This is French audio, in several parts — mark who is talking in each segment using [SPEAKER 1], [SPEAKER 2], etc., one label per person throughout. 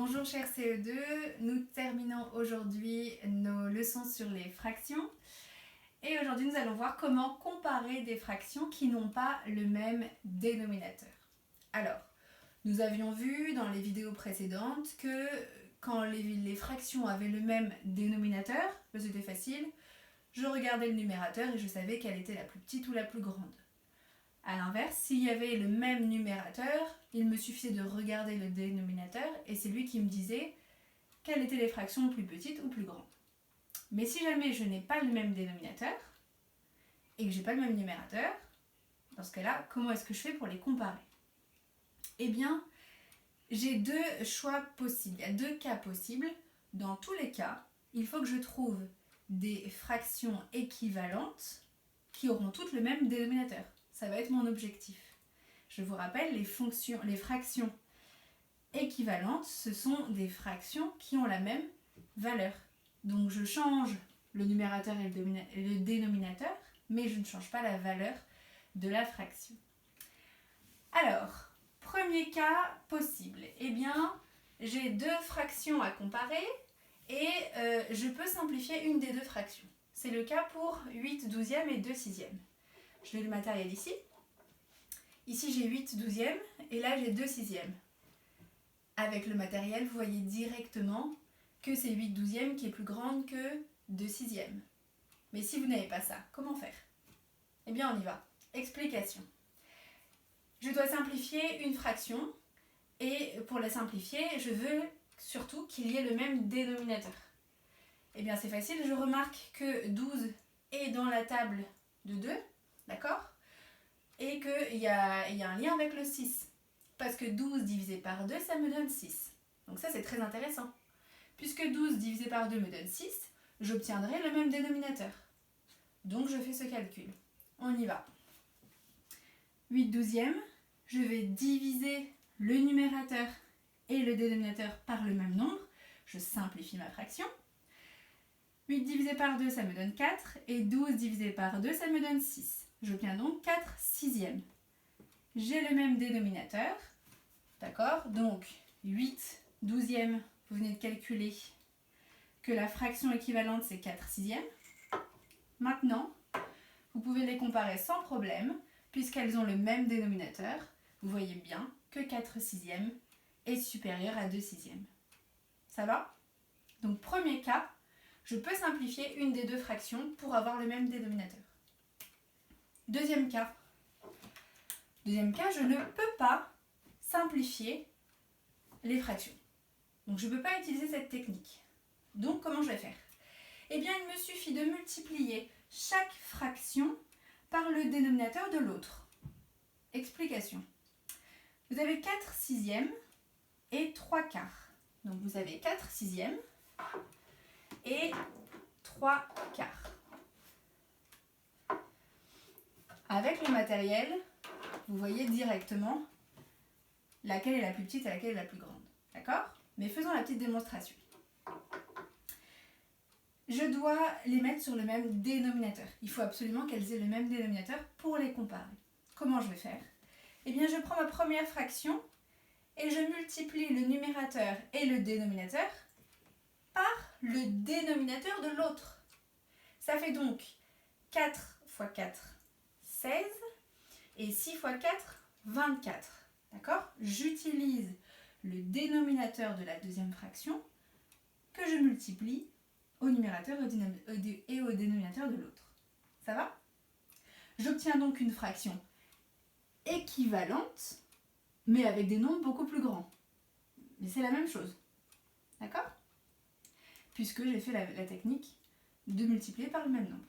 [SPEAKER 1] Bonjour chers CE2, nous terminons aujourd'hui nos leçons sur les fractions. Et aujourd'hui nous allons voir comment comparer des fractions qui n'ont pas le même dénominateur. Alors, nous avions vu dans les vidéos précédentes que quand les fractions avaient le même dénominateur, c'était facile, je regardais le numérateur et je savais quelle était la plus petite ou la plus grande. A l'inverse, s'il y avait le même numérateur, il me suffisait de regarder le dénominateur et c'est lui qui me disait quelles étaient les fractions plus petites ou plus grandes. Mais si jamais je n'ai pas le même dénominateur et que je n'ai pas le même numérateur, dans ce cas-là, comment est-ce que je fais pour les comparer? Eh bien, j'ai deux choix possibles, il y a deux cas possibles. Dans tous les cas, il faut que je trouve des fractions équivalentes qui auront toutes le même dénominateur. Ça va être mon objectif. Je vous rappelle, les fractions équivalentes, ce sont des fractions qui ont la même valeur. Donc je change le numérateur et le dénominateur, mais je ne change pas la valeur de la fraction. Alors, premier cas possible. Eh bien, j'ai deux fractions à comparer et je peux simplifier une des deux fractions. C'est le cas pour 8 douzièmes et 2 sixièmes. Je mets le matériel ici. Ici, j'ai 8 douzièmes et là, j'ai 2 sixièmes. Avec le matériel, vous voyez directement que c'est 8 douzièmes qui est plus grande que 2 sixièmes. Mais si vous n'avez pas ça, comment faire? Eh bien, on y va. Explication. Je dois simplifier une fraction et pour la simplifier, je veux surtout qu'il y ait le même dénominateur. Eh bien, c'est facile. Je remarque que 12 est dans la table de 2. D'accord? Et qu'il y a un lien avec le 6. Parce que 12 divisé par 2, ça me donne 6. Donc ça, c'est très intéressant. Puisque 12 divisé par 2 me donne 6, j'obtiendrai le même dénominateur. Donc je fais ce calcul. On y va. 8 douzièmes, je vais diviser le numérateur et le dénominateur par le même nombre. Je simplifie ma fraction. 8 divisé par 2, ça me donne 4. Et 12 divisé par 2, ça me donne 6. J'obtiens donc 4 sixièmes. J'ai le même dénominateur. D'accord? Donc 8 douzièmes, vous venez de calculer que la fraction équivalente c'est 4 sixièmes. Maintenant, vous pouvez les comparer sans problème puisqu'elles ont le même dénominateur. Vous voyez bien que 4 sixièmes est supérieur à 2 sixièmes. Ça va? Donc premier cas, je peux simplifier une des deux fractions pour avoir le même dénominateur. Deuxième cas. Deuxième cas, je ne peux pas simplifier les fractions. Donc je ne peux pas utiliser cette technique. Donc comment je vais faire? Eh bien, il me suffit de multiplier chaque fraction par le dénominateur de l'autre. Explication. Vous avez 4 sixièmes et 3 quarts. Donc vous avez 4 sixièmes et 3 quarts. Avec le matériel, vous voyez directement laquelle est la plus petite et laquelle est la plus grande. D'accord? Mais faisons la petite démonstration. Je dois les mettre sur le même dénominateur. Il faut absolument qu'elles aient le même dénominateur pour les comparer. Comment je vais faire? Eh bien, je prends ma première fraction et je multiplie le numérateur et le dénominateur par le dénominateur de l'autre. Ça fait donc 4 fois 4, 16 et 6 fois 4, 24. D'accord? J'utilise le dénominateur de la deuxième fraction que je multiplie au numérateur et au dénominateur de l'autre. Ça va? J'obtiens donc une fraction équivalente, mais avec des nombres beaucoup plus grands. Mais c'est la même chose. D'accord? Puisque j'ai fait la technique de multiplier par le même nombre.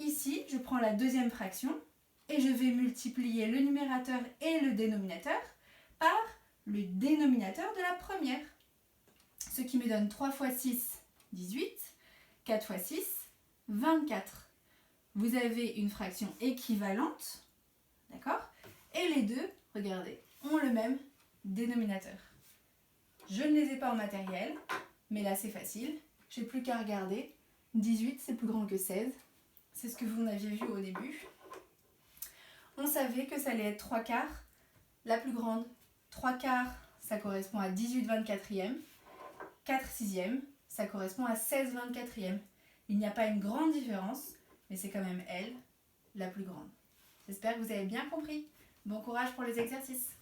[SPEAKER 1] Ici, je prends la deuxième fraction et je vais multiplier le numérateur et le dénominateur par le dénominateur de la première. Ce qui me donne 3 fois 6, 18, 4 fois 6, 24. Vous avez une fraction équivalente, d'accord? Et les deux, regardez, ont le même dénominateur. Je ne les ai pas en matériel, mais là c'est facile. J'ai plus qu'à regarder. 18, c'est plus grand que 16. C'est ce que vous aviez vu au début. On savait que ça allait être 3 quarts la plus grande. 3 quarts, ça correspond à 18 24e. 4 sixièmes, ça correspond à 16 24e. Il n'y a pas une grande différence, mais c'est quand même elle, la plus grande. J'espère que vous avez bien compris. Bon courage pour les exercices.